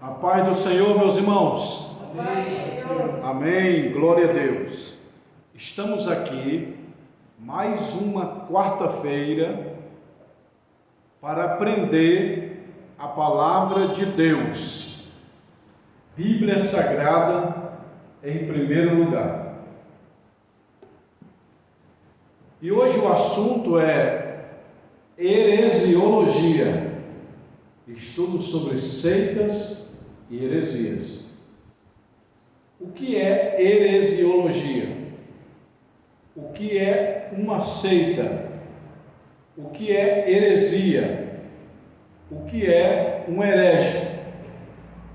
A paz do Senhor, meus irmãos. Amém, Senhor. Amém, glória a Deus. Estamos aqui, mais uma quarta-feira, para aprender a palavra de Deus. Bíblia Sagrada em primeiro lugar. E hoje o assunto é heresiologia, estudo sobre seitas e heresias. O que é heresiologia? O que é uma seita? O que é heresia? O que é um herege?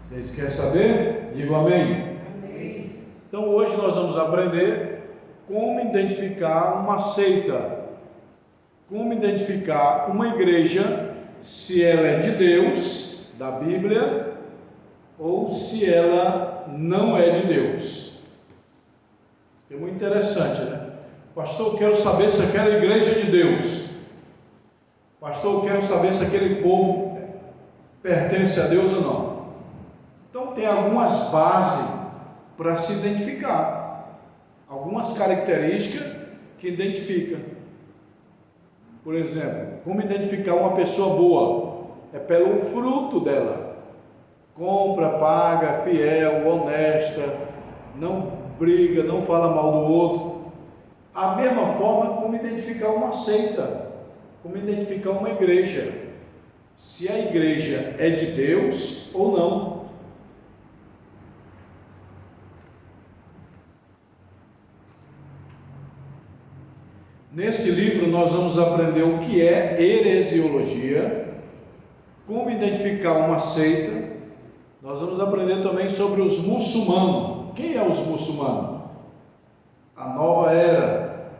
Vocês querem saber? Digam amém. Amém. Então hoje nós vamos aprender como identificar uma seita, como identificar uma igreja, se ela é de Deus, da Bíblia, ou se ela não é de Deus. É muito interessante, né? Pastor, eu quero saber se aquela igreja é de Deus. Pastor, eu quero saber se aquele povo pertence a Deus ou não. Então tem algumas bases para se identificar, algumas características que identificam. Por exemplo, como identificar uma pessoa boa? É pelo fruto dela. Compra, paga, fiel, honesta, não briga, não fala mal do outro. A mesma forma como identificar uma seita, como identificar uma igreja, se a igreja é de Deus ou não. Nesse livro nós vamos aprender o que é heresiologia, como identificar uma seita. Nós vamos aprender também sobre os muçulmanos. Quem é os muçulmanos? A nova era,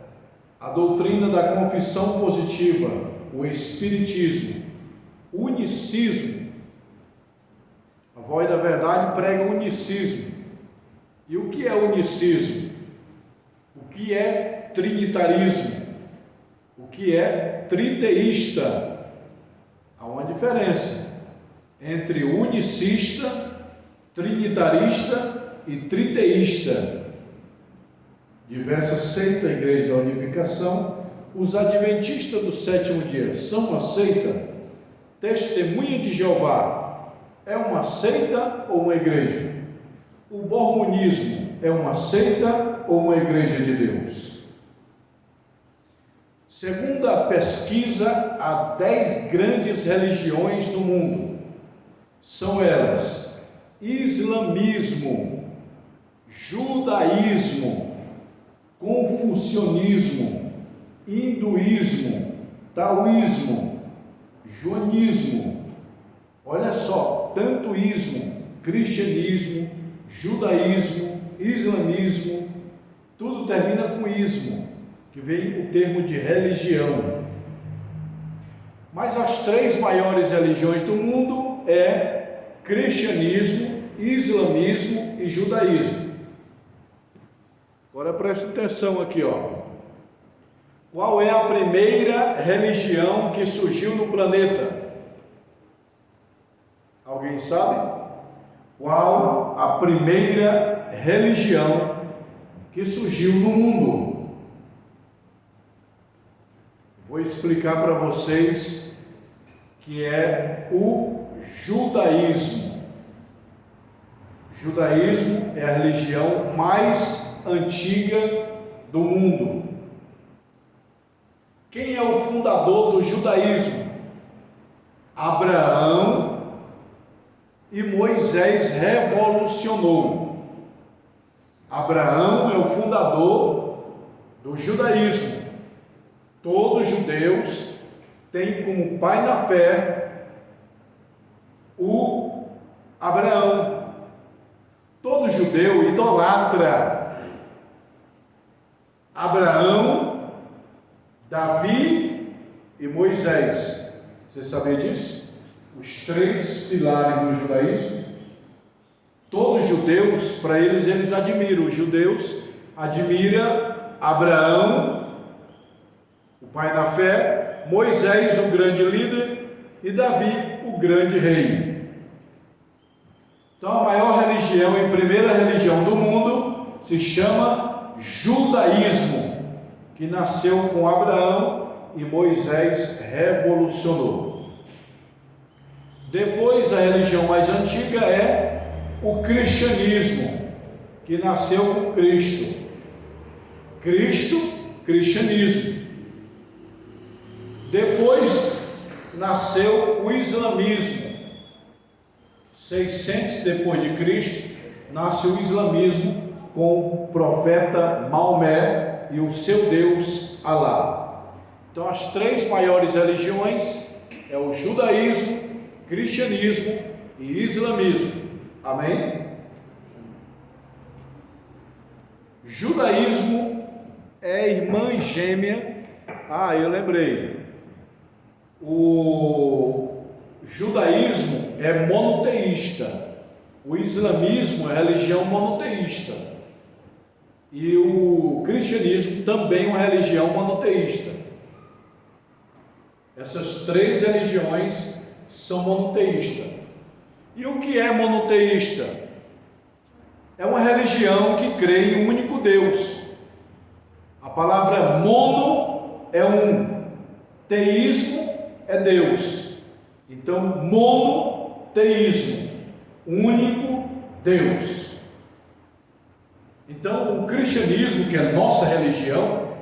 a doutrina da confissão positiva, o espiritismo, o unicismo. A Voz da Verdade prega o unicismo. E o que é unicismo? O que é trinitarismo? O que é triteísta? Há uma diferença entre unicista, trinitarista e triteísta. Diversas seitas, Igreja da Unificação, os adventistas do sétimo dia são uma seita. Testemunha de Jeová é uma seita ou uma igreja? O mormonismo é uma seita ou uma igreja de Deus? Segundo a pesquisa, há 10 grandes religiões no mundo. São elas: islamismo, judaísmo, confucionismo, hinduísmo, taoísmo, joanismo. Olha só, tanto ismo, cristianismo, judaísmo, islamismo, tudo termina com ismo, que vem o termo de religião. Mas as 3 maiores religiões do mundo é cristianismo, islamismo e judaísmo. Agora presta atenção aqui, ó. Qual é a primeira religião que surgiu no planeta? Alguém sabe? Qual a primeira religião que surgiu no mundo? Vou explicar para vocês que é o judaísmo. Judaísmo é a religião mais antiga do mundo. Quem é o fundador do judaísmo? Abraão, e Moisés revolucionou. Abraão é o fundador do judaísmo. Todos os judeus têm como pai na fé o Abraão. Todo judeu idolatra Abraão, Davi e Moisés. Você sabia disso? Os 3 pilares do judaísmo. Todos os judeus, para eles admiram. Os judeus admiram Abraão, o pai da fé, Moisés, o grande líder, e Davi, o grande rei. Então a maior religião e primeira religião do mundo se chama judaísmo, que nasceu com Abraão e Moisés revolucionou. Depois a religião mais antiga é o cristianismo, que nasceu com Cristo. Cristianismo. Depois nasceu o islamismo. 600 depois de Cristo, nasce o islamismo com o profeta Maomé e o seu Deus Alá. Então as três maiores religiões é o judaísmo, cristianismo e islamismo. Amém? Judaísmo é irmã gêmea. Eu lembrei. O judaísmo é monoteísta. O islamismo é religião monoteísta. E o cristianismo também é uma religião monoteísta. Essas três religiões são monoteístas. E o que é monoteísta? É uma religião que crê em um único Deus. A palavra mono é um, teísmo é Deus. Então, monoteísmo, único Deus. Então, o cristianismo, que é nossa religião,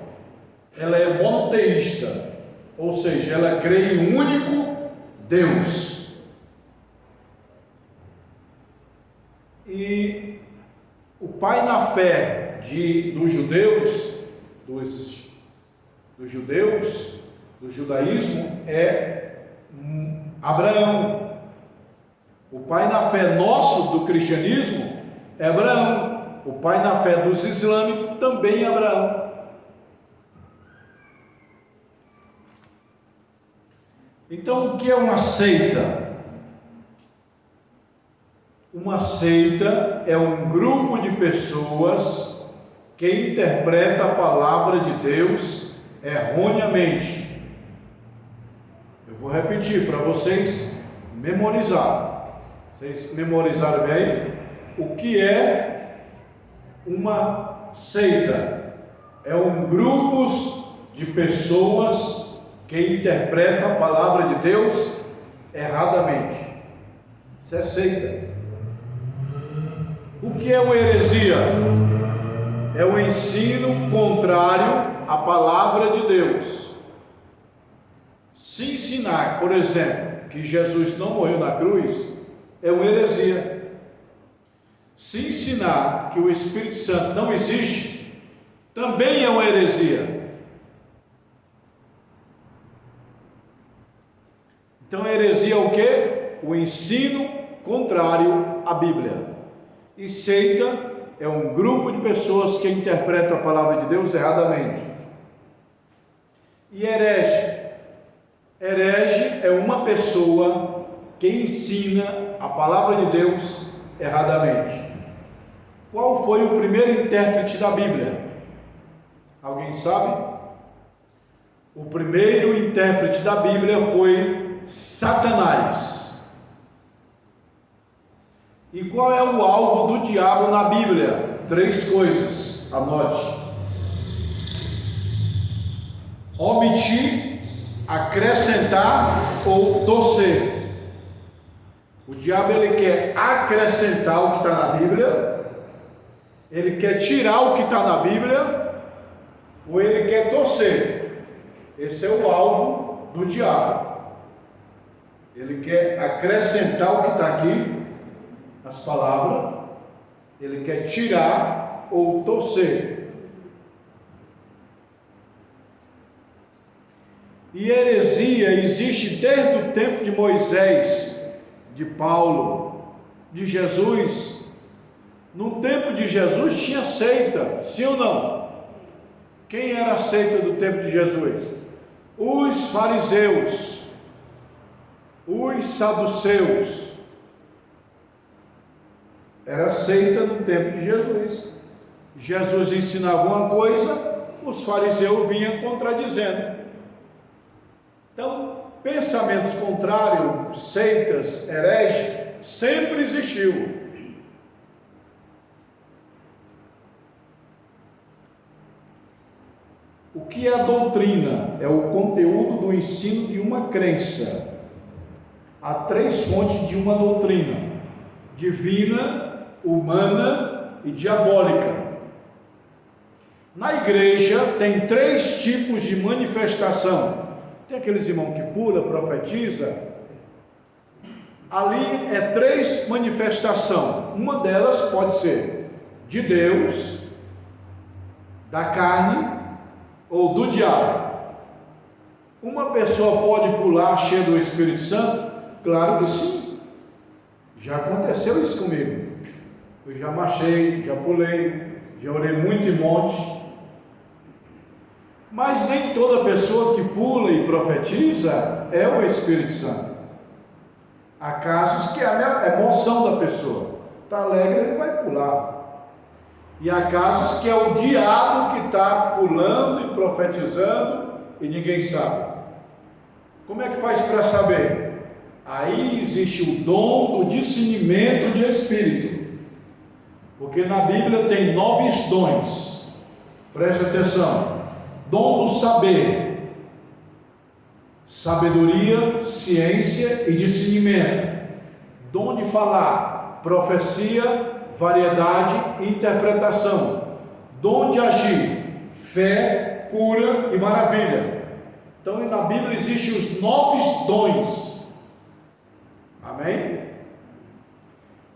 ela é monoteísta, ou seja, ela crê em um único Deus. E o pai na fé dos judeus, do judaísmo, é Abraão. O pai na fé nosso do cristianismo é Abraão. O pai na fé dos islâmicos também é Abraão. Então, o que é uma seita? Uma seita é um grupo de pessoas que interpreta a palavra de Deus erroneamente. Eu vou repetir para vocês memorizar. Vocês memorizaram bem? O que é uma seita? É um grupo de pessoas que interpretam a palavra de Deus erradamente. Isso é seita. O que é uma heresia? É o ensino contrário à palavra de Deus. Se ensinar, por exemplo, que Jesus não morreu na cruz, é uma heresia. Se ensinar que o Espírito Santo não existe, também é uma heresia. Então, heresia é o quê? O ensino contrário à Bíblia. E seita é um grupo de pessoas que interpretam a palavra de Deus erradamente. E herege? Herege é uma pessoa que ensina a palavra de Deus erradamente. Qual foi o primeiro intérprete da Bíblia? Alguém sabe? O primeiro intérprete da Bíblia foi Satanás. E qual é o alvo do diabo na Bíblia? 3 coisas, anote: omitir, acrescentar ou torcer. O diabo, ele quer acrescentar o que está na Bíblia, ele quer tirar o que está na Bíblia, ou ele quer torcer. Esse é o alvo do diabo. Ele quer acrescentar o que está aqui, as palavras, ele quer tirar ou torcer. E heresia existe desde o tempo de Moisés, de Paulo, de Jesus. No tempo de Jesus tinha seita, sim ou não? Quem era a seita do tempo de Jesus? Os fariseus, os saduceus. Era seita no tempo de Jesus. Jesus ensinava uma coisa, os fariseus vinham contradizendo. Então, pensamentos contrários, seitas, hereges, sempre existiu. que é a doutrina? É o conteúdo do ensino de uma crença. Há 3 fontes de uma doutrina: divina, humana e diabólica. Na igreja tem 3 tipos de manifestação. Tem aqueles irmãos que pula, profetiza. Ali é 3 manifestações. Uma delas pode ser de Deus, da carne ou do diabo. Uma pessoa pode pular cheia do Espírito Santo? Claro que sim. Já aconteceu isso comigo. Eu já marchei, já pulei, já orei muito em montes. Mas nem toda pessoa que pula e profetiza é o Espírito Santo. Há casos que é a emoção da pessoa. Está alegre, ele vai pular. E há casos que é o diabo que está pulando e profetizando e ninguém sabe. Como é que faz para saber? Aí existe o dom do discernimento de espírito. Porque na Bíblia tem 9 dons. Preste atenção. Dom do saber, sabedoria, ciência e discernimento. Dom de falar, profecia, variedade e interpretação. Dom de agir, fé, cura e maravilha. Então na Bíblia existem os 9 dons. Amém?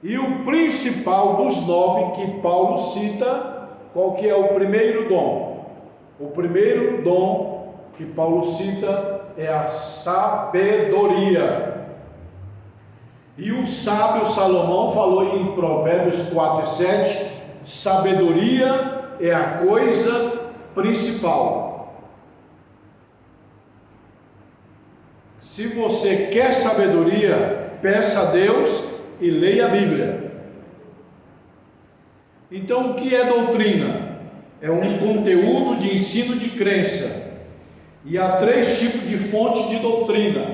E o principal dos 9 que Paulo cita, qual que é o primeiro dom? O primeiro dom que Paulo cita é a sabedoria. E o sábio Salomão falou em Provérbios 4:7, sabedoria é a coisa principal. Se você quer sabedoria, peça a Deus e leia a Bíblia. Então, o que é doutrina? É um conteúdo de ensino de crença. E há 3 tipos de fontes de doutrina: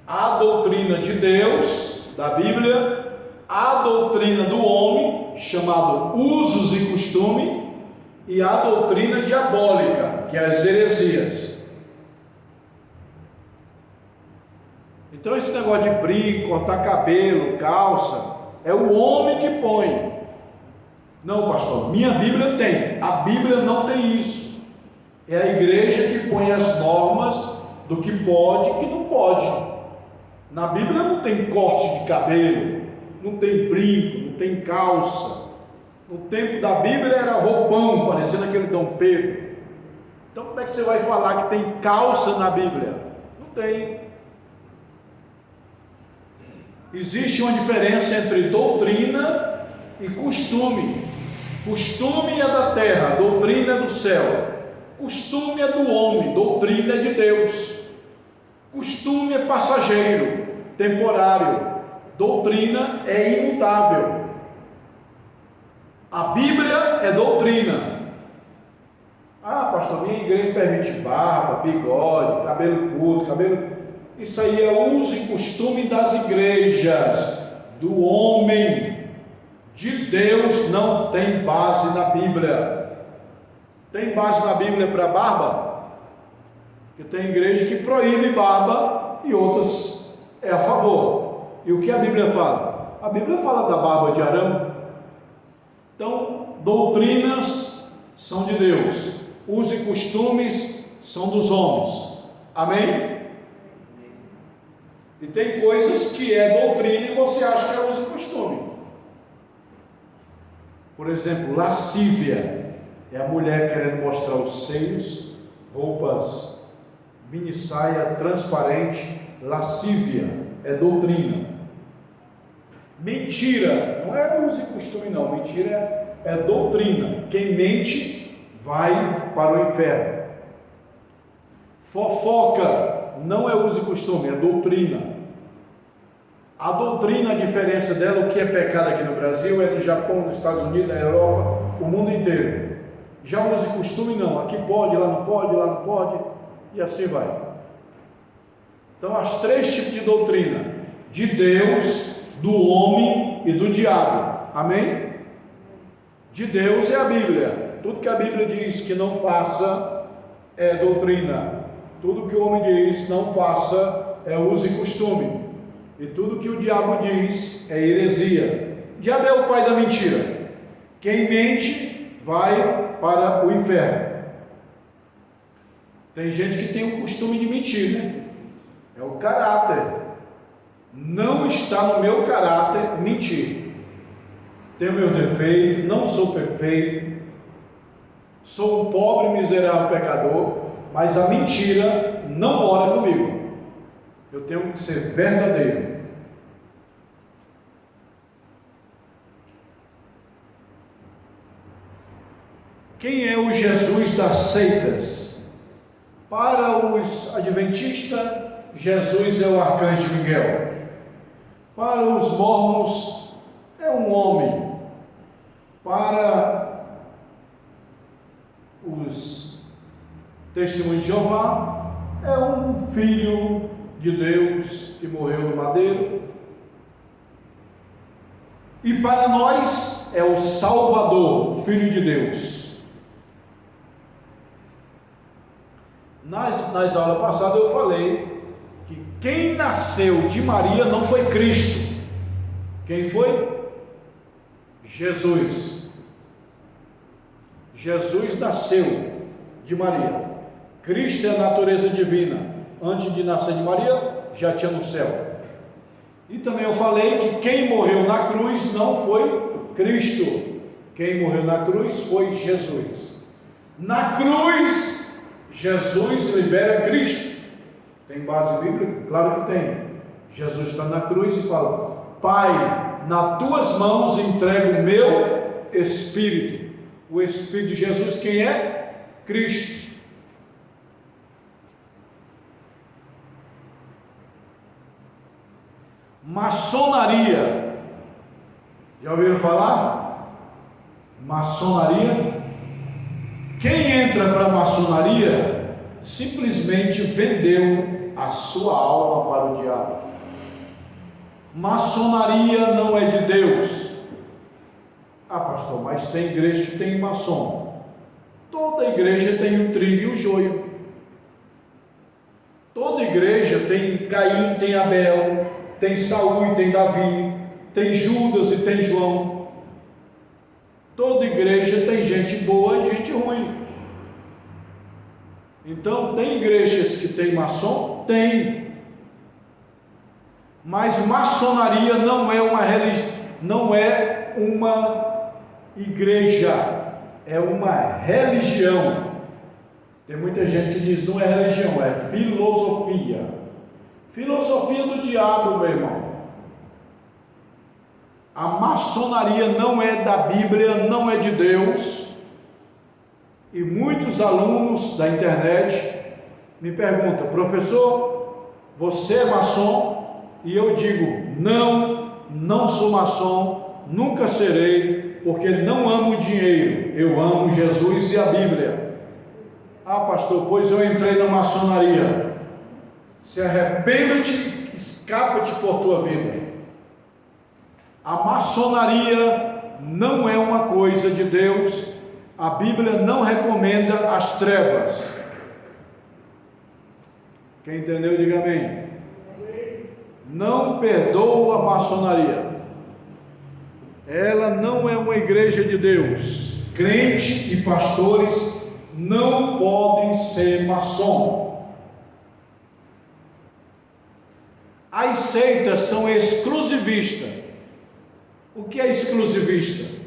a doutrina de Deus, da Bíblia; a doutrina do homem, chamado usos e costume; e a doutrina diabólica, que é as heresias. Então esse negócio de brinco, cortar cabelo, calça, é o homem que põe. Não, pastor, minha Bíblia tem. A Bíblia não tem isso. É a igreja que põe as normas do que pode e que não pode. Na Bíblia não tem corte de cabelo, não tem brinco, não tem calça. No tempo da Bíblia era roupão, parecendo aquele Dom Pedro. Então como é que você vai falar que tem calça na Bíblia? Não tem. Existe uma diferença entre doutrina e costume. Costume é da terra, doutrina é do céu. Costume é do homem, doutrina é de Deus. Costume é passageiro, temporário. Doutrina é imutável. A Bíblia é doutrina. Ah, pastor, minha igreja permite barba, bigode, cabelo curto, cabelo... Isso aí é uso e costume das igrejas, do homem. De Deus não tem base na Bíblia. Tem base na Bíblia para barba? Porque tem igreja que proíbe barba e outras é a favor. E o que a Bíblia fala? A Bíblia fala da barba de Arão. Então, doutrinas são de Deus, usos e costumes são dos homens. Amém? E tem coisas que é doutrina e você acha que é uso e costume. Por exemplo, lascívia é a mulher querendo mostrar os seios, roupas, mini saia transparente. Lascívia é doutrina. Mentira não é uso e costume, não. Mentira é doutrina. Quem mente vai para o inferno. Fofoca não é uso e costume, é doutrina. A doutrina, a diferença dela, o que é pecado aqui no Brasil, é no Japão, nos Estados Unidos, na Europa, o mundo inteiro. Já uso e costume não, aqui pode, lá não pode, lá não pode, e assim vai. Então, as 3 tipos de doutrina: de Deus, do homem e do diabo. Amém? De Deus é a Bíblia. Tudo que a Bíblia diz que não faça é doutrina. Tudo que o homem diz não faça é uso e costume. E tudo que o diabo diz é heresia. O diabo é o pai da mentira. Quem mente vai para o inferno. Tem gente que tem o costume de mentir, né? É o caráter. Não está no meu caráter mentir. Tenho meu defeito, não sou perfeito, sou um pobre, miserável pecador, mas a mentira não mora comigo. Eu tenho que ser verdadeiro. Quem é o Jesus das seitas? Para os adventistas, Jesus é o arcanjo Miguel. Para os mormons, é um homem. Para os testemunhos de Jeová, é um filho de Deus que morreu no madeiro. E para nós, é o Salvador, Filho de Deus. Nas aulas passadas eu falei que quem nasceu de Maria não foi Cristo. Quem foi? Jesus. Jesus nasceu de Maria. Cristo é a natureza divina. Antes de nascer de Maria, já tinha no céu. E também eu falei que quem morreu na cruz não foi Cristo. Quem morreu na cruz foi Jesus. Na cruz, Jesus libera Cristo. Tem base bíblica? Claro que tem. Jesus está na cruz e fala: Pai, nas tuas mãos entrego o meu Espírito. O Espírito de Jesus, quem é? Cristo. Maçonaria. Já ouviram falar? Maçonaria. Quem entra para a maçonaria simplesmente vendeu a sua alma para o diabo. Maçonaria não é de Deus. Ah, pastor, mas tem igreja que tem maçom. Toda igreja tem o trigo e o joio. Toda igreja tem Caim, tem Abel, tem Saul e tem Davi, tem Judas e tem João. Toda igreja tem gente boa e gente ruim. Então, tem igrejas que tem maçom? Tem. Mas maçonaria não é uma religião, não é uma igreja, é uma religião. Tem muita gente que diz não é religião, é filosofia. Filosofia do diabo, meu irmão. A maçonaria não é da Bíblia, não é de Deus. E muitos alunos da internet me perguntam: professor, você é maçom? E eu digo: não sou maçom, nunca serei, porque não amo dinheiro, eu amo Jesus e a Bíblia. Ah, pastor, pois eu entrei na maçonaria. Se arrependa-te, escapa-te por tua vida. A maçonaria não é uma coisa de Deus. A Bíblia não recomenda as trevas. Quem entendeu, diga amém. Não perdoa a maçonaria. Ela não é uma igreja de Deus. Crente e pastores não podem ser maçom. As seitas são exclusivistas. O que é exclusivista?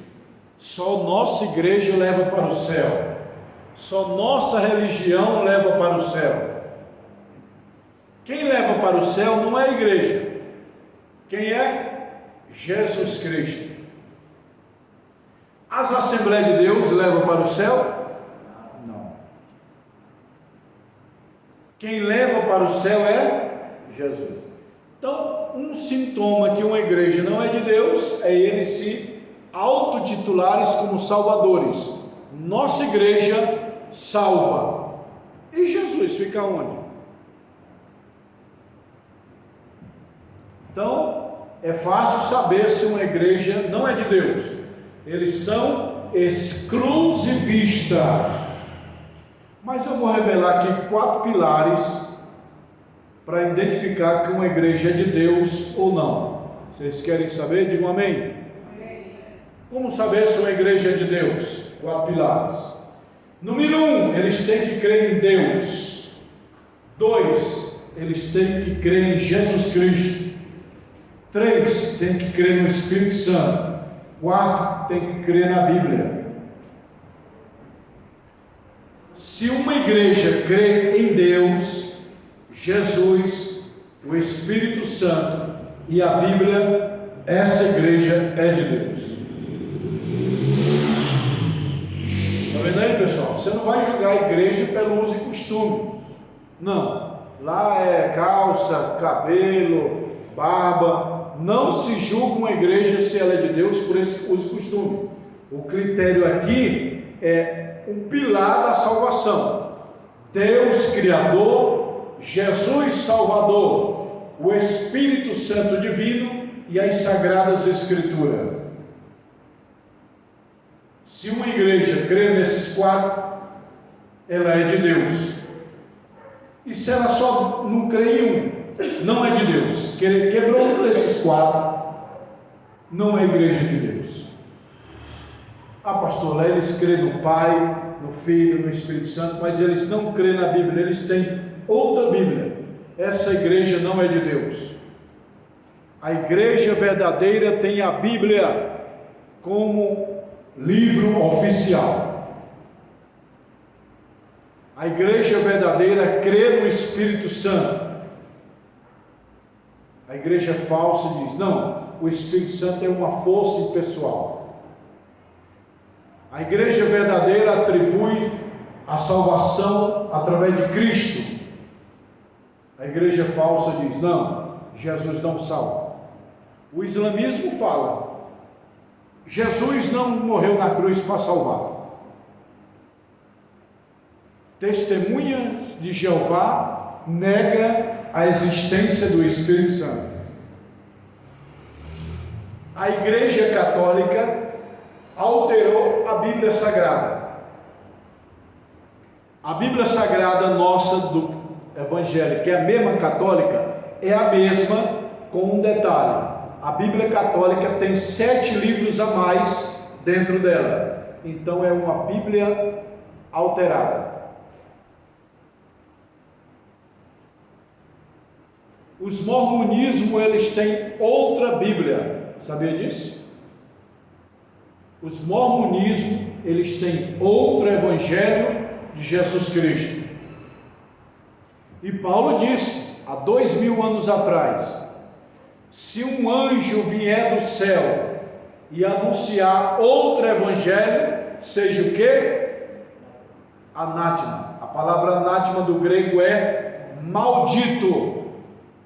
Só nossa igreja leva para o céu. Só nossa religião leva para o céu. Quem leva para o céu não é a igreja. Quem é? Jesus Cristo. As Assembleias de Deus levam para o céu? Não. Quem leva para o céu é Jesus. Então, um sintoma que uma igreja não é de Deus é eles se autotitulares como salvadores. Nossa igreja salva. E Jesus fica onde? Então, é fácil saber se uma igreja não é de Deus. Eles são exclusivistas. Mas eu vou revelar aqui 4 pilares para identificar que uma igreja é de Deus ou não. Vocês querem saber? Digam amém. Como saber se uma igreja é de Deus? 4 pilares. Número 1, eles têm que crer em Deus. 2, eles têm que crer em Jesus Cristo. 3, têm que crer no Espírito Santo. 4, têm que crer na Bíblia. Se uma igreja crê em Deus, Jesus, o Espírito Santo e a Bíblia, essa igreja é de Deus. Está vendo aí, pessoal? Você não vai julgar a igreja pelo uso e costume. Não. Lá é calça, cabelo, barba. Não se julga uma igreja se ela é de Deus por esse uso e costume. O critério aqui é um pilar da salvação. Deus Criador, Jesus Salvador, o Espírito Santo Divino e as Sagradas Escrituras. Se uma igreja crê nesses 4, ela é de Deus. E se ela só não crê em um, não é de Deus. Quebrou um desses 4, não é igreja de Deus. Ah, pastor, lá eles creem no Pai, no Filho, no Espírito Santo, mas eles não creem na Bíblia, eles têm outra Bíblia. Essa igreja não é de Deus. A igreja verdadeira tem a Bíblia como livro oficial. A igreja verdadeira crê no Espírito Santo. A igreja falsa diz: não, o Espírito Santo é uma força impessoal. A igreja verdadeira atribui a salvação através de Cristo. A igreja falsa diz: não, Jesus não salva. O islamismo fala: Jesus não morreu na cruz para salvar. Testemunha de Jeová nega a existência do Espírito Santo. A Igreja Católica alterou a Bíblia Sagrada. A Bíblia Sagrada nossa do Evangelho, que é a mesma católica, é a mesma com um detalhe: a Bíblia Católica tem 7 livros a mais dentro dela. Então é uma Bíblia alterada. Os mormonismos, eles têm outra Bíblia. Sabia disso? Os mormonismos, eles têm outro Evangelho de Jesus Cristo. E Paulo disse, há 2000 anos atrás: se um anjo vier do céu e anunciar outro Evangelho, seja o quê? Anátema. A palavra anátema do grego é maldito.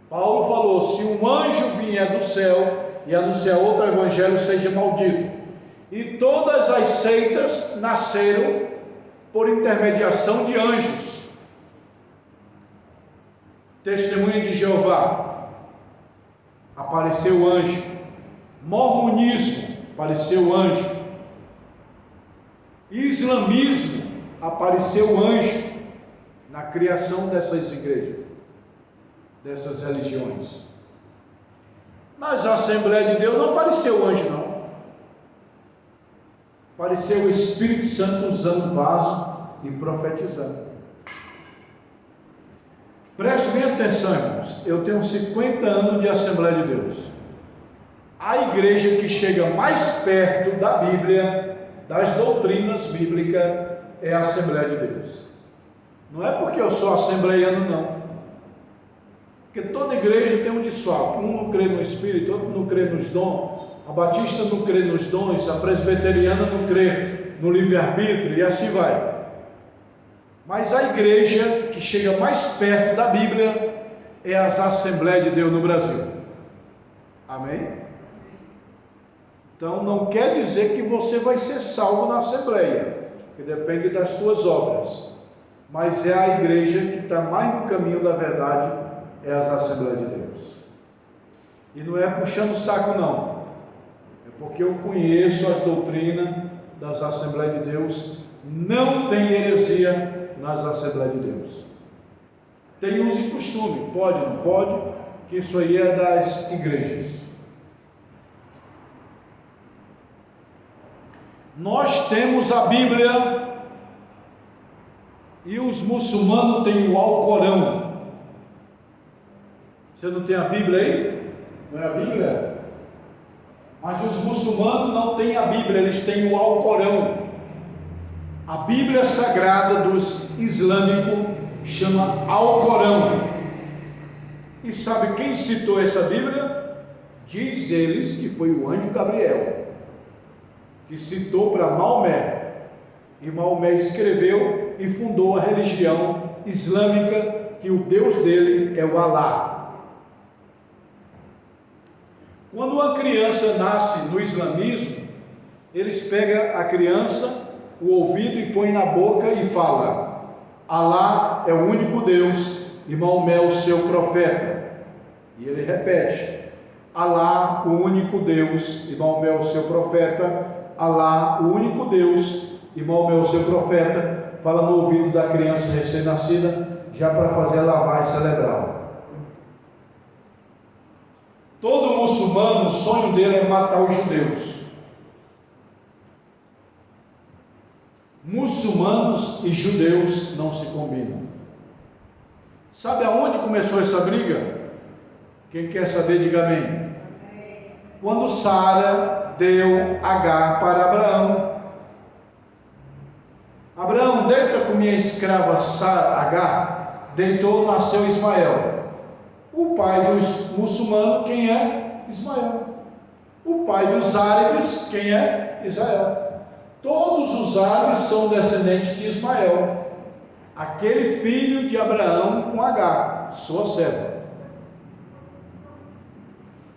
Paulo falou: se um anjo vier do céu e anunciar outro Evangelho, seja maldito. E todas as seitas nasceram por intermediação de anjos. Testemunha de Jeová, apareceu anjo. Mormonismo, apareceu anjo. Islamismo, apareceu anjo na criação dessas igrejas, dessas religiões. Mas a Assembleia de Deus não apareceu anjo, não. Apareceu o Espírito Santo usando vaso e profetizando. Preste bem atenção, irmãos. Eu tenho 50 anos de Assembleia de Deus. A igreja que chega mais perto da Bíblia, das doutrinas bíblicas, é a Assembleia de Deus. Não é porque eu sou assembleiano, não. Porque toda igreja tem um desfalque. Um não crê no Espírito, outro não crê nos dons. A batista não crê nos dons, a presbiteriana não crê no livre-arbítrio, e assim vai. Mas a igreja que chega mais perto da Bíblia é as Assembleias de Deus no Brasil. Amém? Então não quer dizer que você vai ser salvo na Assembleia, que depende das suas obras. Mas é a igreja que está mais no caminho da verdade, é as Assembleias de Deus. E não é puxando o saco, não. É porque eu conheço as doutrinas das Assembleias de Deus. Não tem heresia nas Assembleias de Deus. Tem uso e costume, pode, não pode, que isso aí é das igrejas. Nós temos a Bíblia e os muçulmanos têm o Alcorão. Você não tem a Bíblia aí? Não é a Bíblia? Mas os muçulmanos não têm a Bíblia, eles têm o Alcorão. A Bíblia Sagrada dos islâmicos chama Alcorão. E sabe quem citou essa Bíblia? Diz eles que foi o anjo Gabriel que citou para Maomé, e Maomé escreveu e fundou a religião islâmica, que o Deus dele é o Alá. Quando uma criança nasce no islamismo, eles pegam a criança, o ouvido e põem na boca e fala: Alá é o único Deus e Maomé é o seu profeta. E ele repete: Alá, o único Deus e Maomé é o seu profeta. Alá, o único Deus e Maomé o seu profeta, fala no ouvido da criança recém-nascida, já para fazer a lavagem cerebral. Todo muçulmano, o sonho dele é matar os judeus. Muçulmanos e judeus não se combinam. Sabe aonde começou essa briga? Quem quer saber, diga amém. Quando Sara deu Agar para Abraão. Abraão, deita com minha escrava Agar. Deitou, nasceu Ismael. O pai dos muçulmanos, quem é? Ismael. O pai dos árabes, quem é? Israel. Todos os árabes são descendentes de Ismael, aquele filho de Abraão com Agar, sua serva.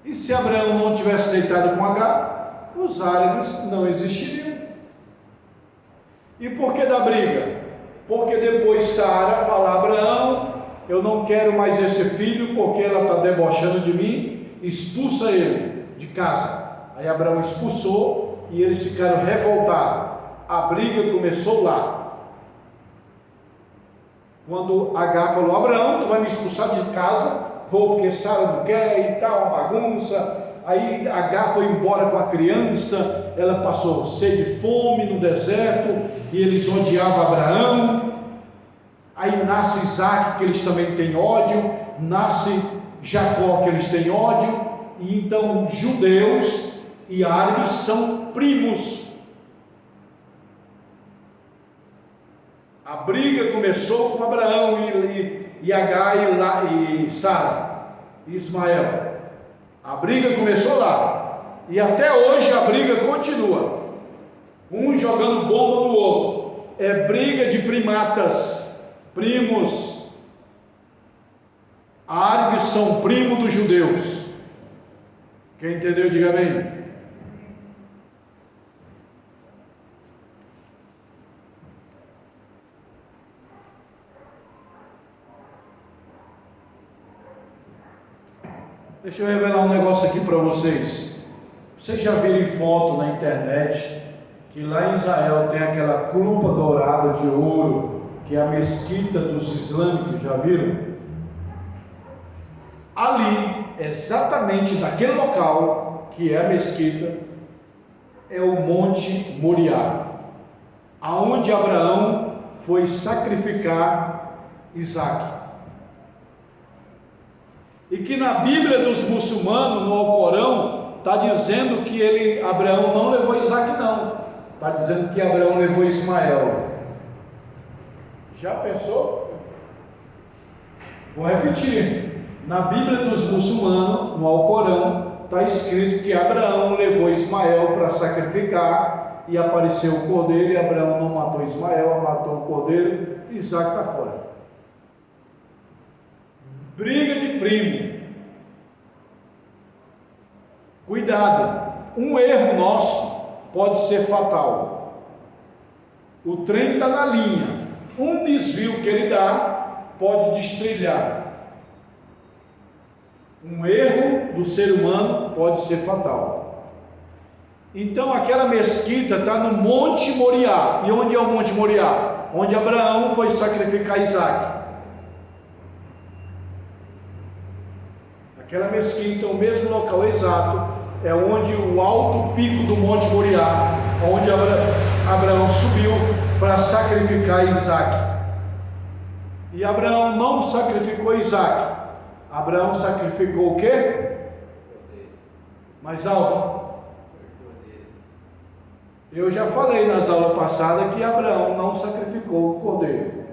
E se Abraão não tivesse deitado com Agar, os árabes não existiriam. E por que da briga? Porque depois Sara fala: Abraão, eu não quero mais esse filho porque ela está debochando de mim, expulsa ele de casa. Aí Abraão expulsou e eles ficaram revoltados. A briga começou lá. Quando Agar falou: Abraão, tu vai me expulsar de casa? Vou, porque Sara não quer e tal, uma bagunça. Aí Agar foi embora com a criança, ela passou sede e fome no deserto, e eles odiavam Abraão. Aí nasce Isaac, que eles também têm ódio, nasce Jacó, que eles têm ódio, e então judeus e árabes são primos. A briga começou com Abraão e Agar e Sara e Ismael. A briga começou lá, e até hoje a briga continua, um jogando bomba no outro. É briga de primatas, primos. Árabes são primos dos judeus. Quem entendeu, diga amém. Deixa eu revelar um negócio aqui para vocês. Vocês já viram foto na internet que lá em Israel tem aquela clumpa dourada de ouro, que é a mesquita dos islâmicos, já viram? Ali, exatamente naquele local, que é a mesquita, é o Monte Moriá, aonde Abraão foi sacrificar Isaac. E que na Bíblia dos muçulmanos, no Alcorão, está dizendo que Abraão não levou Isaac, não. Está dizendo que Abraão levou Ismael. Já pensou? Vou repetir. Na Bíblia dos muçulmanos, no Alcorão, está escrito que Abraão levou Ismael para sacrificar, e apareceu o cordeiro, e Abraão não matou Ismael, matou o cordeiro, e Isaac está fora. Briga de primo. Cuidado, um erro nosso pode ser fatal. O trem está na linha, um desvio que ele dá pode destrilhar. Um erro do ser humano pode ser fatal. Então aquela mesquita está no Monte Moriá. E onde é o Monte Moriá? onde Abraão foi sacrificar Isaac. Aquela mesquita, o mesmo local exato, é onde o alto pico do Monte Moriá, onde Abraão subiu para sacrificar Isaac. E Abraão não sacrificou Isaac. Abraão sacrificou o quê? Mais alto. Eu já falei nas aulas passadas que Abraão não sacrificou o cordeiro.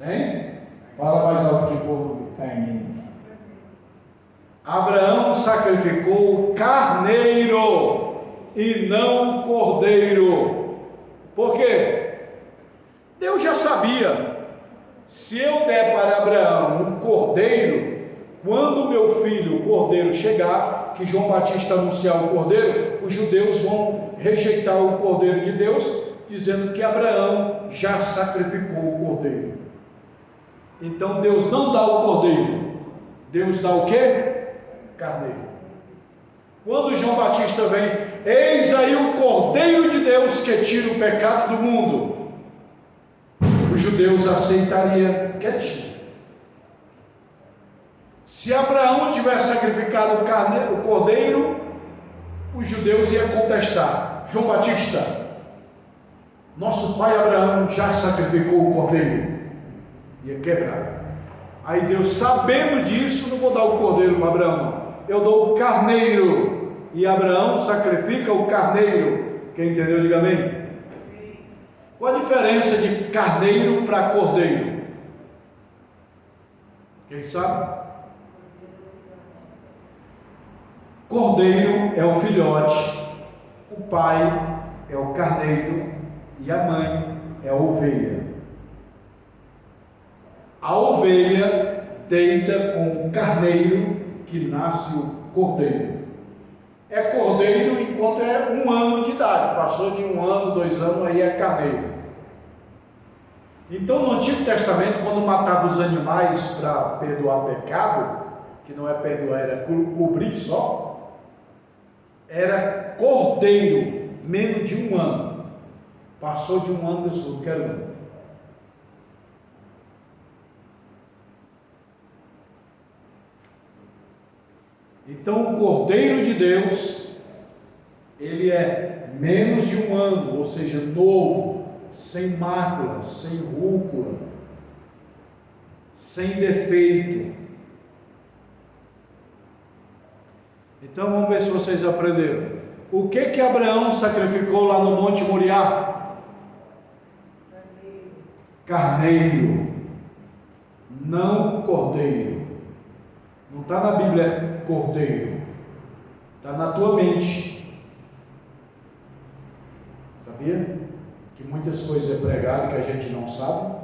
Hein? Fala mais alto que o povo carneiro. Abraão sacrificou o carneiro e não o cordeiro. Por quê? Deus já sabia. Se eu der para Abraão um cordeiro, quando o meu filho, o cordeiro, chegar, que João Batista anunciar o cordeiro, os judeus vão rejeitar o cordeiro de Deus, dizendo que Abraão já sacrificou o cordeiro. Então Deus não dá o cordeiro, Deus dá o quê? Carneiro. Quando João Batista vem, eis aí o cordeiro de Deus que tira o pecado do mundo, os judeus aceitariam quietinho. Se Abraão tivesse sacrificado o cordeiro, os judeus iam contestar: João Batista, nosso pai Abraão já sacrificou o cordeiro. Ia quebrar. Aí Deus, sabendo disso, não vou dar o cordeiro para Abraão, não. Eu dou o carneiro. E Abraão sacrifica o carneiro. Quem entendeu, diga amém. Qual a diferença de carneiro para cordeiro? Quem sabe? Cordeiro é o filhote, o pai é o carneiro e a mãe é a ovelha. A ovelha deita com o carneiro que nasce o cordeiro. É cordeiro enquanto é 1 ano de idade. Passou de 1 ano, 2 anos, aí é carneiro. Então no Antigo Testamento, quando matava os animais para perdoar pecado, que não é perdoar, era cobrir só, era cordeiro, menos de 1 ano. Passou de 1 ano, eu não quero não. Então o Cordeiro de Deus, ele é menos de 1 ano, ou seja, novo, sem mácula, sem rúcula, sem defeito. Então vamos ver se vocês aprenderam. O que Abraão sacrificou lá no Monte Moriá? Carneiro, não cordeiro. Não está na Bíblia cordeiro, está na tua mente. Sabia que muitas coisas é pregado que a gente não sabe?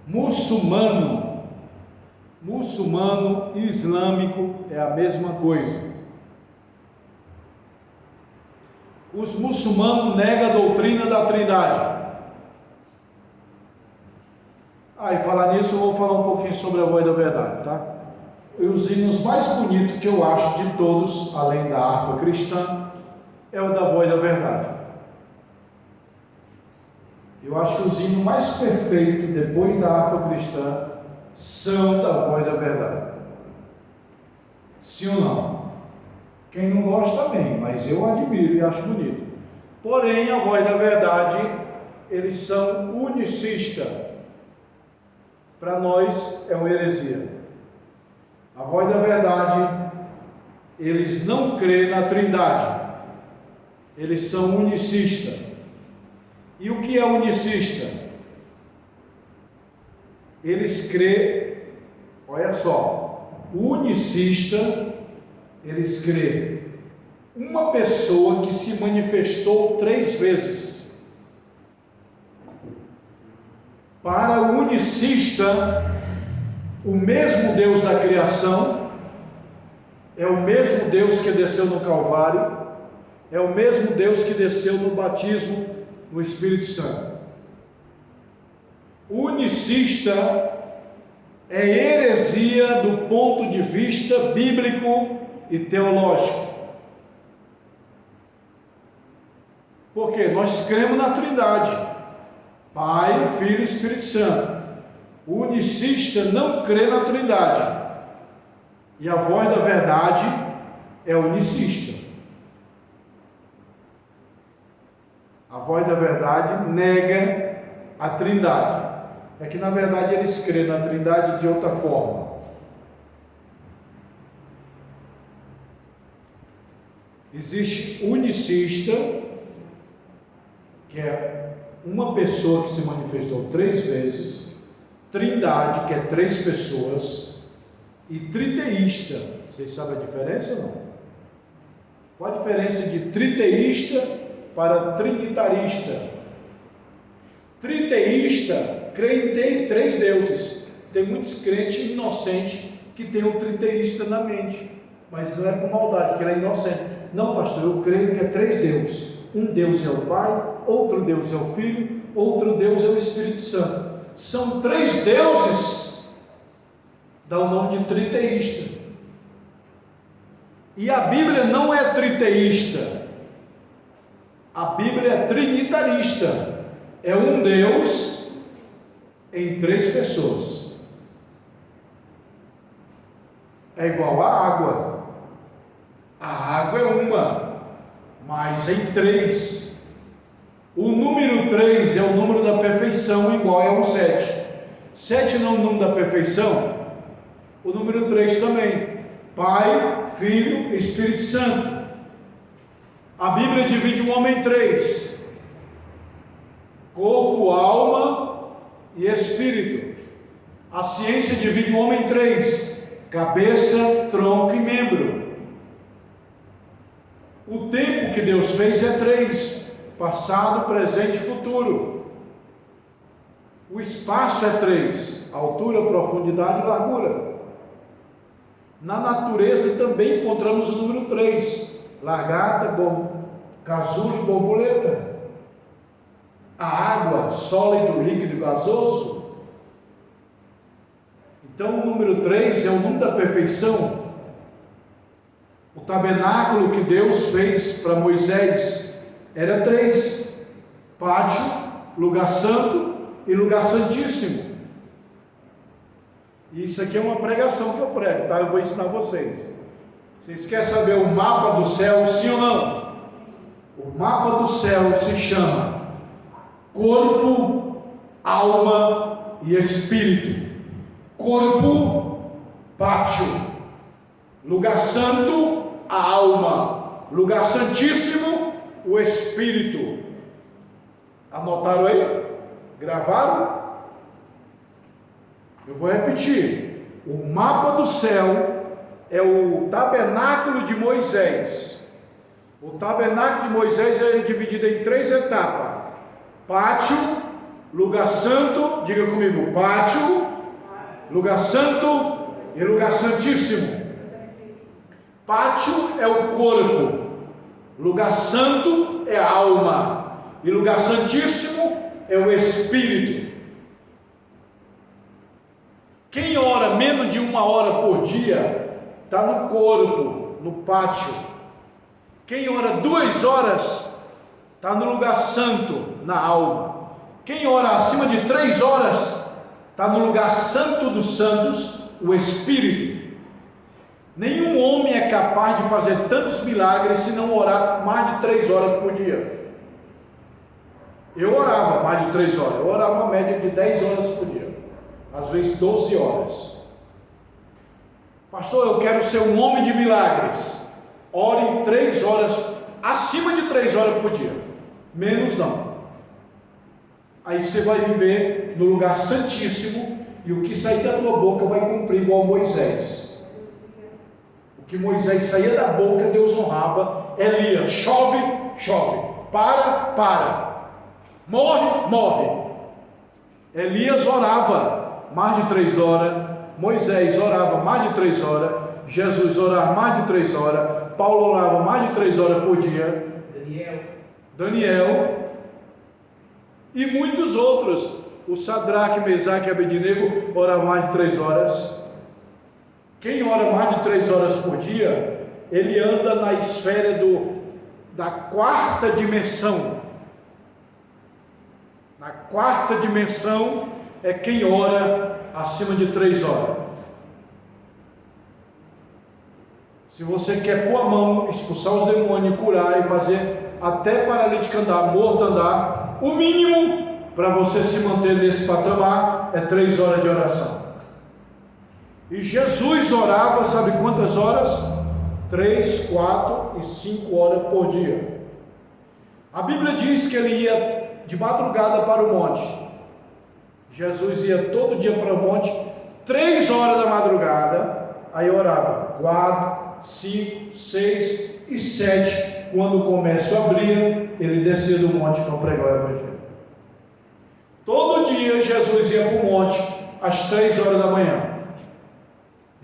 Muçulmano e islâmico é a mesma coisa. Os muçulmanos negam a doutrina da Trindade. E falar nisso, eu vou falar um pouquinho sobre a voz da verdade, tá? E os hinos mais bonitos que eu acho de todos, além da harpa cristã, é o da voz da verdade. Eu acho que os hinos mais perfeitos, depois da harpa cristã, são da voz da verdade. Sim ou não? Quem não gosta também, mas eu admiro e acho bonito. Porém, a voz da verdade, eles são unicistas. Para nós é uma heresia. A voz da verdade, eles não creem na Trindade. Eles são unicistas. E o que é unicista? Eles creem, olha só, o unicista, eles creem uma pessoa que se manifestou 3 vezes. Para o unicista, o mesmo Deus da criação é o mesmo Deus que desceu no Calvário, é o mesmo Deus que desceu no batismo no Espírito Santo. O unicista é heresia do ponto de vista bíblico e teológico. Porque nós cremos na Trindade, Pai, Filho e Espírito Santo. O unicista não crê na Trindade, e a voz da verdade é unicista. A voz da verdade nega a Trindade. É que na verdade eles creem na Trindade de outra forma. Existe unicista, que é uma pessoa que se manifestou 3 vezes, Trindade, que é 3 pessoas, e triteísta. Vocês sabem a diferença ou não? Qual a diferença de triteísta para trinitarista? Triteísta crê em 3 deuses. Tem muitos crentes inocentes que têm o triteísta na mente, mas não é por maldade, porque ele é inocente. Não, pastor, eu creio que é 3 deuses. Um Deus é o Pai, outro Deus é o Filho, outro Deus é o Espírito Santo. São 3 deuses, dá o nome de triteísta. E a Bíblia não é triteísta, a Bíblia é trinitarista. É um Deus em 3 pessoas. É igual à água. A água é uma, mas em 3. O número 3 é o número da perfeição, igual ao 7. 7 não é o número da perfeição? O número 3 também. Pai, Filho e Espírito Santo. A Bíblia divide o homem em 3: corpo, alma e espírito. A ciência divide o homem em 3: cabeça, tronco e membro. O tempo que Deus fez é 3: passado, presente e futuro. O espaço é 3: altura, profundidade e largura. Na natureza também encontramos o número 3: lagarta, casulo e borboleta. A água, sólido, líquido e gasoso. Então o número 3 é o número da perfeição. O tabernáculo que Deus fez para Moisés era 3: pátio, lugar santo e lugar santíssimo. E isso aqui é uma pregação que eu prego, tá? Eu vou ensinar vocês. Vocês querem saber o mapa do céu, sim ou não? O mapa do céu se chama corpo, alma e espírito. Corpo, pátio. Lugar santo, a alma. Lugar santíssimo, o espírito. Anotaram aí? Gravaram? Eu vou repetir. O mapa do céu é o tabernáculo de Moisés. O tabernáculo de Moisés é dividido em 3 etapas: pátio, lugar santo, diga comigo, pátio, lugar santo e lugar santíssimo. Pátio é o corpo, lugar santo é a alma e lugar santíssimo é o espírito. Quem ora menos de 1 hora por dia está no corpo, no pátio. Quem ora 2 horas está no lugar santo, na alma. Quem ora acima de 3 horas está no lugar santo dos santos, o espírito. Nenhum homem é capaz de fazer tantos milagres se não orar mais de 3 horas por dia. Eu orava mais de 3 horas, eu orava uma média de 10 horas por dia, às vezes 12 horas. Pastor, eu quero ser um homem de milagres. Ore 3 horas, acima de 3 horas por dia, menos não. Aí você vai viver no lugar santíssimo, e o que sair da tua boca vai cumprir igual Moisés. O que Moisés saía da boca, Deus honrava. Elias, chove, chove, para, morre, morre. Elias orava mais de 3 horas, Moisés orava mais de 3 horas, Jesus orava mais de 3 horas, Paulo orava mais de 3 horas por dia, Daniel e muitos outros. O Sadraque, Mesaque e Abednego oravam mais de 3 horas. Quem ora mais de 3 horas por dia ele anda na esfera da quarta dimensão. Na quarta dimensão é quem ora acima de 3 horas. Se você quer pôr a mão, expulsar os demônios, curar e fazer até paralítico andar, morto andar, o mínimo para você se manter nesse patamar é 3 horas de oração. E Jesus orava, sabe quantas horas? 3, 4 e 5 horas por dia. A Bíblia diz que ele ia de madrugada para o monte. Jesus ia todo dia para o monte, 3 horas da madrugada, aí orava 4, 5, 6 e 7. Quando o comércio abria, ele descia do monte para pregar o Evangelho. Todo dia Jesus ia para o monte às 3 horas da manhã.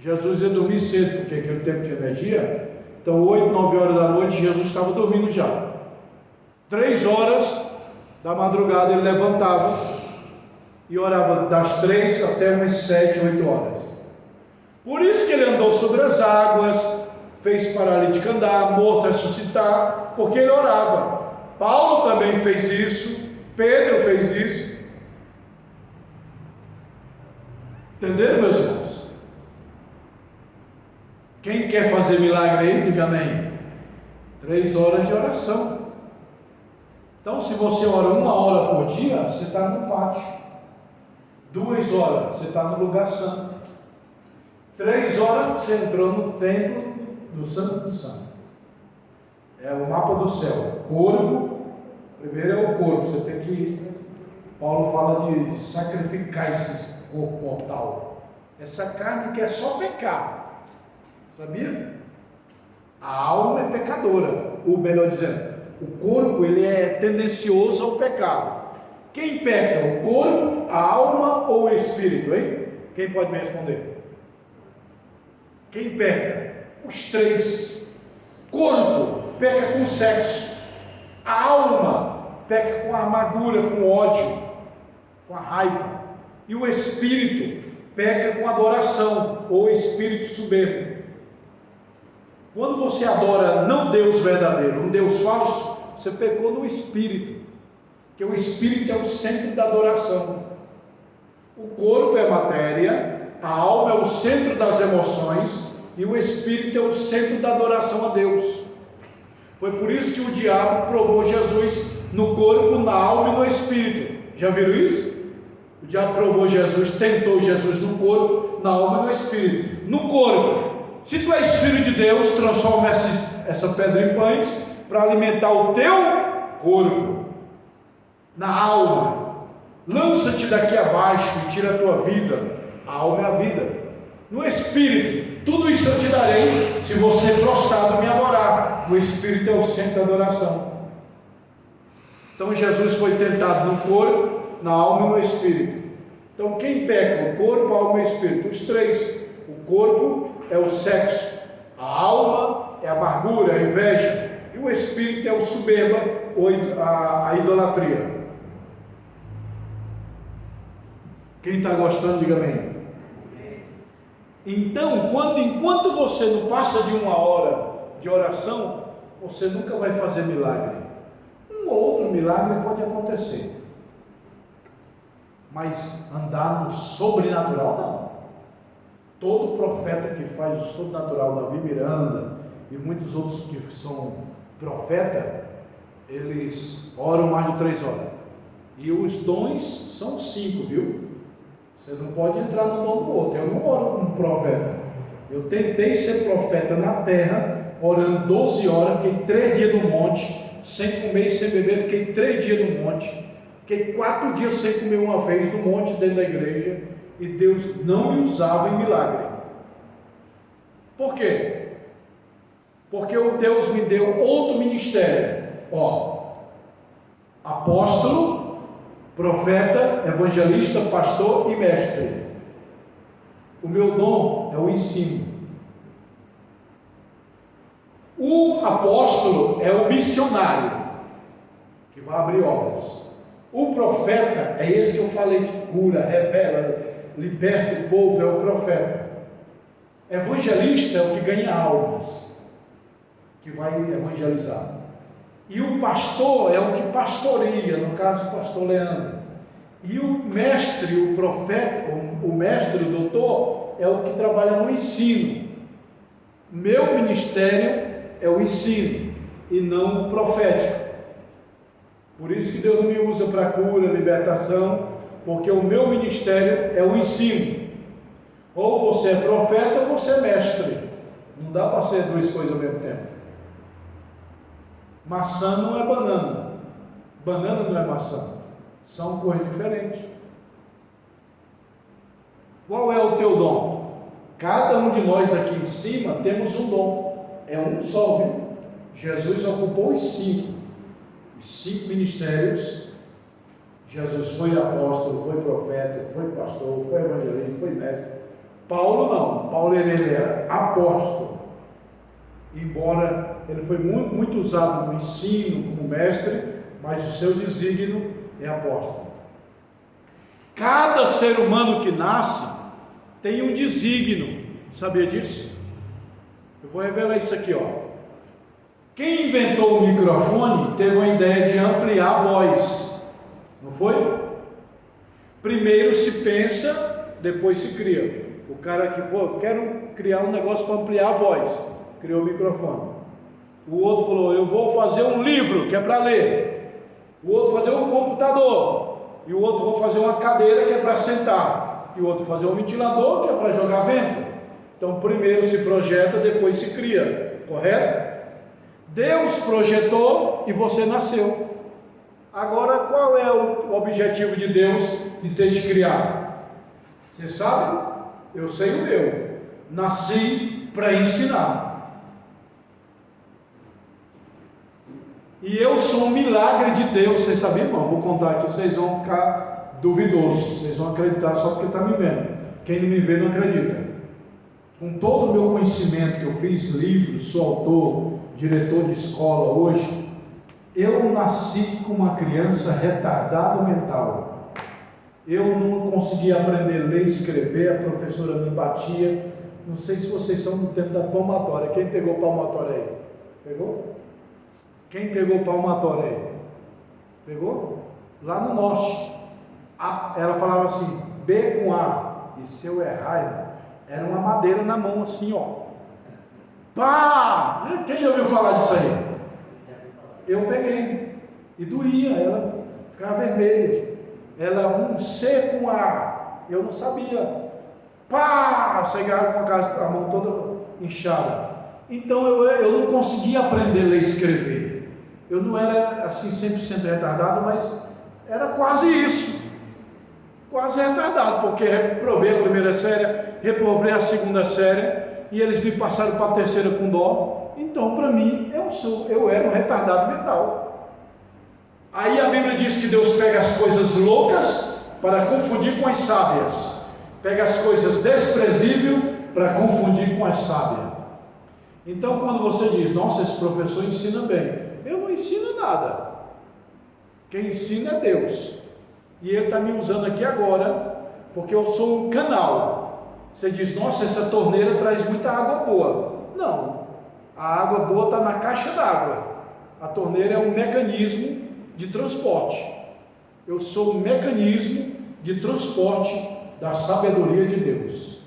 Jesus ia dormir cedo, porque aquele tempo de energia. Então 8, 9 horas da noite Jesus estava dormindo já. 3 horas da madrugada ele levantava e orava das 3 até umas 7, 8 horas. Por isso que ele andou sobre as águas, fez paralítico andar, morto ressuscitar, porque ele orava. Paulo também fez isso, Pedro fez isso. Entenderam, meus irmãos? Quem quer fazer milagre aí, diga amém. 3 horas de oração. Então, se você ora 1 hora por dia, você está no pátio. 2 horas, você está no lugar santo. 3 horas, você entrou no templo do Santo dos Santos. É o mapa do céu. Corpo, primeiro é o corpo. Você tem que. Paulo fala de sacrificar esse corpo mortal. Essa carne que é só pecar. Sabia? A alma é pecadora. Ou melhor dizendo, o corpo ele é tendencioso ao pecado. Quem peca? O corpo, a alma ou o espírito, hein? Quem pode me responder? Quem peca? Os 3. Corpo peca com sexo. A alma peca com a amargura, com o ódio, com a raiva. E o espírito peca com a adoração, ou espírito soberbo. Quando você adora não Deus verdadeiro, um Deus falso, você pecou no espírito. Porque o espírito é o centro da adoração. O corpo é matéria, a alma é o centro das emoções e o espírito é o centro da adoração a Deus. Foi por isso que o diabo provou Jesus no corpo, na alma e no espírito. Já viram isso? O diabo provou Jesus, tentou Jesus no corpo, na alma e no espírito. No corpo, se tu és filho de Deus, transforma essa pedra em pães para alimentar o teu corpo. Na alma, lança-te daqui abaixo e tira a tua vida. A alma é a vida. No espírito, tudo isso eu te darei se você prostrado me adorar. O espírito é o centro da adoração. Então Jesus foi tentado no corpo, na alma e no espírito. Então quem peca? O corpo, a alma e o espírito. Os 3. O corpo é o sexo, a alma é a amargura, a inveja, e o espírito é o soberba ou a idolatria. Quem está gostando, diga amém. Então, enquanto você não passa de 1 hora de oração, você nunca vai fazer milagre. Um ou outro milagre pode acontecer, mas andar no sobrenatural não. Todo profeta que faz o sobrenatural, Davi Miranda e muitos outros que são profetas, eles oram mais de 3 horas. E os dons são 5, viu? Você não pode entrar no dom do outro. Eu não oro como profeta. Eu tentei ser profeta na terra, orando 12 horas, fiquei 3 dias no monte, sem comer e sem beber, fiquei 3 dias no monte, fiquei 4 dias sem comer uma vez no monte dentro da igreja, e Deus não me usava em milagre. Por quê? Porque o Deus me deu outro ministério. Apóstolo, profeta, evangelista, pastor e mestre. O meu dom é o ensino. O apóstolo é o missionário, que vai abrir obras. O profeta é esse que eu falei, que cura, revela, liberta o povo, é o profeta. Evangelista é o que ganha almas. que vai evangelizar. E o pastor é o que pastoreia, no caso o pastor Leandro. E o mestre, o profeta, o mestre, o doutor, é o que trabalha no ensino. Meu ministério é o ensino e não o profético. Por isso que Deus me usa para cura, libertação, porque o meu ministério é o ensino. Ou você é profeta ou você é mestre. Não dá para ser duas coisas ao mesmo tempo. Maçã não é banana. Banana não é maçã. São coisas diferentes. Qual é o teu dom? Cada um de nós aqui em cima temos um dom. É um só, viu? Jesus ocupou os cinco ministérios. Jesus foi apóstolo, foi profeta, foi pastor, foi evangelista, foi mestre. Paulo não. Paulo ele era apóstolo. Embora ele foi muito usado no ensino como mestre, mas o seu desígnio é apóstolo. Cada ser humano que nasce tem um desígnio. Sabia disso? Eu vou revelar isso aqui, ó. Quem inventou o microfone teve uma ideia de ampliar a voz. Não foi? Primeiro se pensa, depois se cria. O cara que falou, quero criar um negócio para ampliar a voz, criou o microfone. O outro falou, eu vou fazer um livro que é para ler. O outro fazer um computador. E o outro vou fazer uma cadeira que é para sentar. E o outro fazer um ventilador que é para jogar vento. Então primeiro se projeta, depois se cria. Correto? Deus projetou e você nasceu. Agora qual é o objetivo de Deus de ter te criado? Você sabe? Eu sei o meu. Nasci para ensinar. E eu sou um milagre de Deus. Vocês sabiam, irmão? Vou contar aqui, vocês vão ficar duvidosos. Vocês vão acreditar só porque está me vendo. Quem não me vê não acredita. Com todo o meu conhecimento que eu fiz livros, sou autor, diretor de escola hoje, eu nasci com uma criança retardada mental. Eu não conseguia aprender a ler e escrever, a professora me batia. Não sei se vocês são do tempo da palmatória. Quem pegou palmatória aí? Pegou? Quem pegou palmatória aí? Pegou? Lá no norte. Ela falava assim, B com A. E se eu errar, irmão, era uma madeira na mão assim, ó. Pá! Quem já ouviu falar disso aí? Eu peguei. E doía, ela ficava vermelha. Ela um C com A. Eu não sabia. Pá! Chegava com a mão toda inchada. Então eu não conseguia aprender a ler e escrever. Eu não era assim 100% retardado, mas era quase isso. Quase retardado, porque reprovei a primeira série, reprovei a segunda série, e eles me passaram para a terceira com dó. Então, para mim, eu era um retardado mental. Aí a Bíblia diz que Deus pega as coisas loucas para confundir com as sábias, pega as coisas desprezíveis para confundir com as sábias. Então, quando você diz, nossa, esse professor ensina bem, eu não ensino nada. Quem ensina é Deus. E Ele está me usando aqui agora, porque eu sou um canal. Você diz, nossa, essa torneira traz muita água boa. Não, a água boa está na caixa d'água. A torneira é um mecanismo de transporte. Eu sou um mecanismo de transporte da sabedoria de Deus.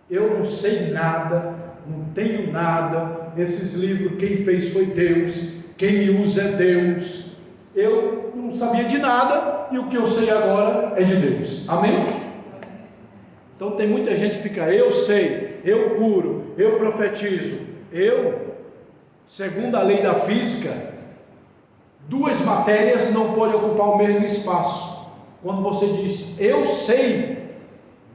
Eu não sei nada, não tenho nada. Esses livros, quem fez foi Deus, quem me usa é Deus. Eu não sabia de nada e o que eu sei agora é de Deus. Amém? Então tem muita gente que fica, eu sei, eu curo, eu profetizo. Segundo a lei da física, duas matérias não podem ocupar o mesmo espaço. Quando você diz, eu sei,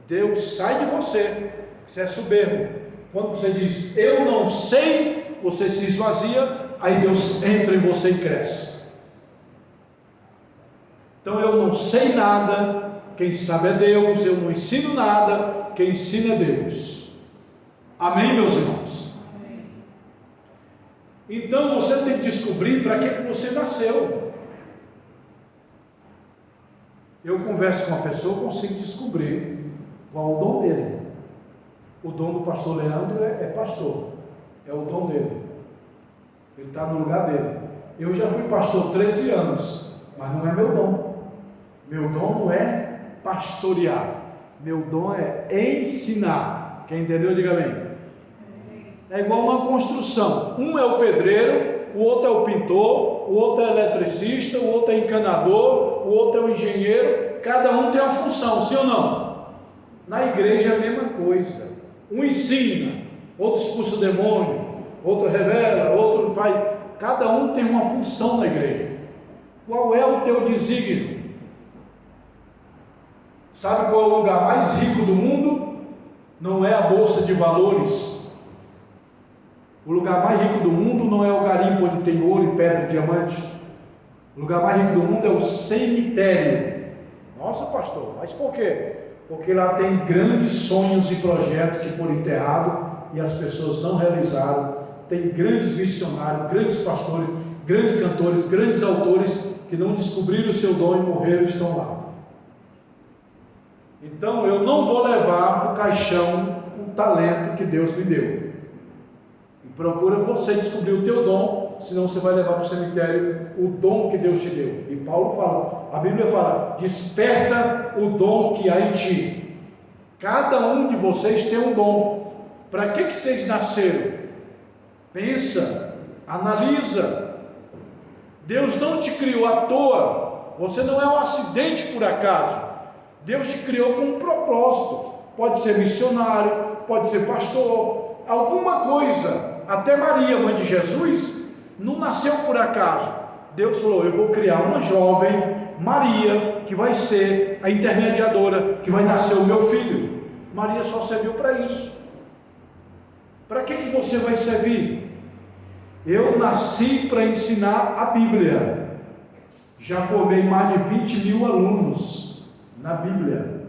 Deus sai de você. Você é soberbo. Quando você diz, eu não sei, você se esvazia, aí Deus entra em você e cresce. Então eu não sei nada, quem sabe é Deus. Eu não ensino nada, quem ensina é Deus. Amém, meus irmãos? Amém. Então você tem que descobrir para que você nasceu. Eu converso com uma pessoa, consigo descobrir qual é o dom dele. O dom do pastor Leandro é pastor, é o dom dele. Ele está no lugar dele. Eu já fui pastor 13 anos, mas não é meu dom. Meu dom não é pastorear. Meu dom é ensinar. Quem entendeu, diga amém. É igual uma construção. Um é o pedreiro, o outro é o pintor, o outro é eletricista, o outro é encanador, o outro é o engenheiro. Cada um tem uma função, sim ou não? Na igreja é a mesma coisa. Um ensina, outro expulsa o demônio, outro revela, outro vai. Cada um tem uma função na igreja. Qual é o teu desígnio? Sabe qual é o lugar mais rico do mundo? Não é a bolsa de valores. O lugar mais rico do mundo não é o garimpo onde tem ouro e pedra e diamante. O lugar mais rico do mundo é o cemitério. Nossa, pastor, mas por quê? Porque lá tem grandes sonhos e projetos que foram enterrados e as pessoas não realizaram. Tem grandes missionários, grandes pastores, grandes cantores, grandes autores que não descobriram o seu dom e morreram e estão lá. Então eu não vou levar para o caixão o talento que Deus me deu. E procura você descobrir o teu dom, senão você vai levar para o cemitério o dom que Deus te deu. E Paulo fala, a Bíblia fala, desperta o dom que há em ti. Cada um de vocês tem um dom. Para que vocês nasceram? Pensa, analisa. Deus não te criou à toa. Você não é um acidente por acaso. Deus te criou com um propósito. Pode ser missionário, pode ser pastor, alguma coisa. Até Maria, mãe de Jesus, não nasceu por acaso. Deus falou, eu vou criar uma jovem, Maria, que vai ser a intermediadora, que vai nascer o meu filho. Maria só serviu para isso. Para que você vai servir? Eu nasci para ensinar a Bíblia. Já formei mais de 20 mil alunos na Bíblia.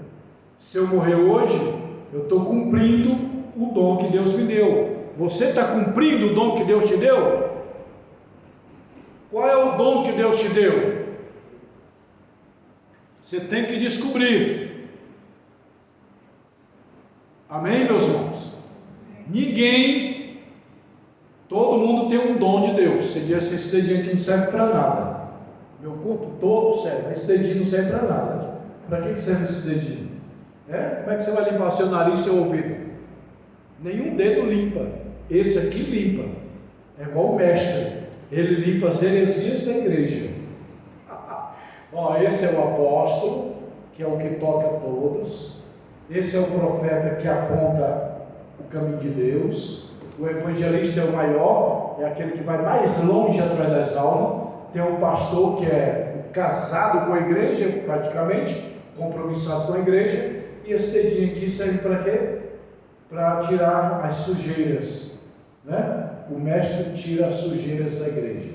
Se eu morrer hoje, eu estou cumprindo o dom que Deus me deu. Você está cumprindo o dom que Deus te deu? Qual é o dom que Deus te deu? Você tem que descobrir. Amém, meus irmãos? Ninguém, todo mundo tem um dom de Deus. Você diz assim, esse dedinho aqui não serve para nada. Meu corpo todo serve, esse dedinho não serve para nada. Para que serve esse dedinho? Como é que você vai limpar seu nariz e seu ouvido? Nenhum dedo limpa. Esse aqui limpa. É igual o mestre. Ele limpa as heresias da igreja. Esse é o apóstolo, que é o que toca todos. Esse é o profeta que aponta o caminho de Deus. O evangelista é o maior, é aquele que vai mais longe atrás das almas. Tem um pastor que é casado com a igreja, praticamente, compromissado com a igreja. E esse dedinho aqui serve para quê? Para tirar as sujeiras, né? O mestre tira as sujeiras da igreja,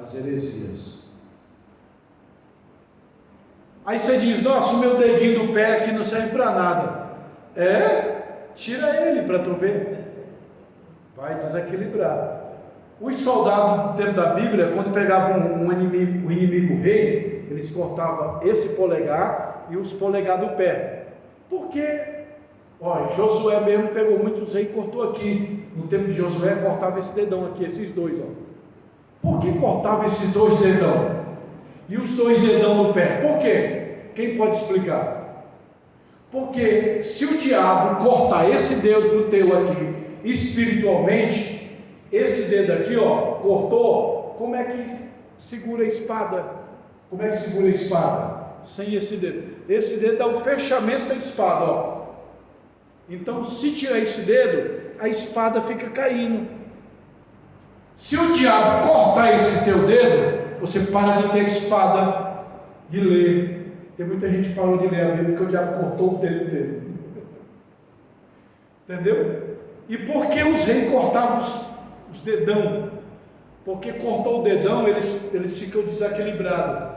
as heresias. Aí você diz, nossa, o meu dedinho do pé aqui não serve para nada. Tira ele para tu ver. Vai desequilibrar. Os soldados do tempo da Bíblia, quando pegavam um inimigo rei, eles cortavam esse polegar e os polegares do pé. Por quê? Josué mesmo pegou muitos reis e cortou aqui. No tempo de Josué cortava esse dedão aqui, esses dois. Por que cortava esses dois dedão? E os dois dedão no pé? Por quê? Quem pode explicar? Porque se o diabo cortar esse dedo do teu aqui espiritualmente, esse dedo aqui, cortou, como é que segura a espada? Como é que segura a espada? Sem esse dedo. Esse dedo dá o fechamento da espada, Então, se tirar esse dedo, a espada fica caindo. Se o diabo cortar esse teu dedo, você para de ter espada de ler. Tem muita gente que falou de ler a Bíblia porque o diabo cortou o dedo dele. Entendeu? E por que os reis cortavam os dedão? Porque cortou o dedão, eles ficam desequilibrados.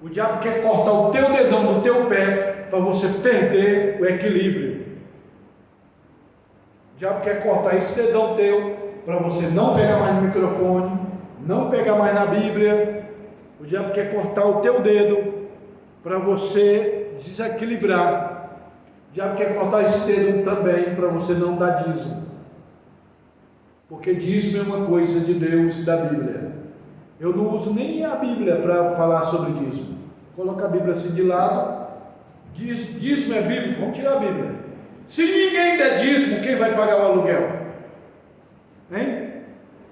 O diabo quer cortar o teu dedão do teu pé para você perder o equilíbrio. O diabo quer cortar esse dedão teu para você não pegar mais no microfone, não pegar mais na Bíblia. O diabo quer cortar o teu dedo para você desequilibrar. O diabo quer cortar esse dedo também para você não dar dízimo. Porque dízimo é uma coisa de Deus e da Bíblia. Eu não uso nem a Bíblia para falar sobre dízimo. Coloca a Bíblia assim de lado. Dízimo é bíblico, vamos tirar a Bíblia. Se ninguém der dízimo, quem vai pagar o aluguel? Hein?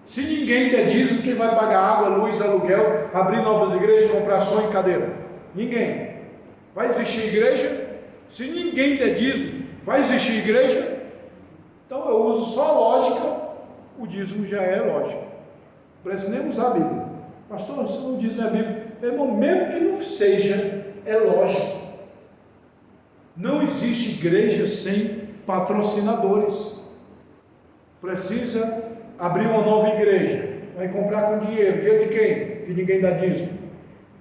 Se ninguém der dízimo, quem vai pagar água, luz, aluguel, abrir novas igrejas, comprar som e cadeira? Ninguém. Vai existir igreja? Se ninguém der dízimo, vai existir igreja? Então eu uso só a lógica, o dízimo já é lógica. Não precisa nem usar a Bíblia. Pastor, isso não diz na Bíblia. Irmão, mesmo que não seja, é lógico. Não existe igreja sem patrocinadores. Precisa abrir uma nova igreja. Vai comprar com dinheiro. Dinheiro de quem? Que ninguém dá dízimo.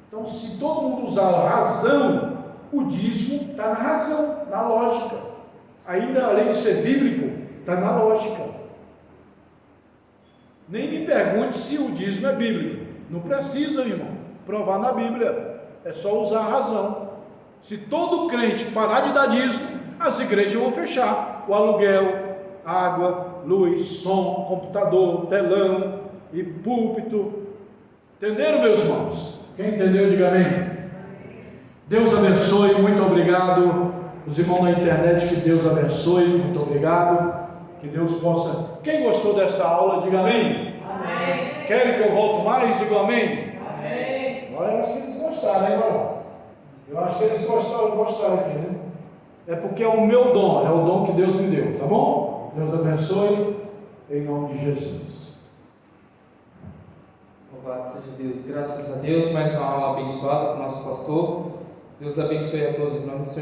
Então, se todo mundo usar a razão, o dízimo está na razão, na lógica. Ainda além de ser bíblico, está na lógica. Nem me pergunte se o dízimo é bíblico. Não precisa, irmão, provar na Bíblia. É só usar a razão. Se todo crente parar de dar dízimo, as igrejas vão fechar. O aluguel, água, luz, som, computador, telão e púlpito. Entenderam, meus irmãos? Quem entendeu, diga amém. Deus abençoe, muito obrigado. Os irmãos na internet, que Deus abençoe, muito obrigado. Que Deus possa. Quem gostou dessa aula, diga amém. Amém. Querem que eu volte mais? Diga amém. Amém. Olha, eu acho que eles gostaram, hein, irmão? Eu acho que eles gostaram aqui, né? É porque é o meu dom, é o dom que Deus me deu, tá bom? Deus abençoe, em nome de Jesus. Louvado seja Deus, graças a Deus, mais uma aula abençoada com o nosso pastor. Deus abençoe a todos em nome do Senhor.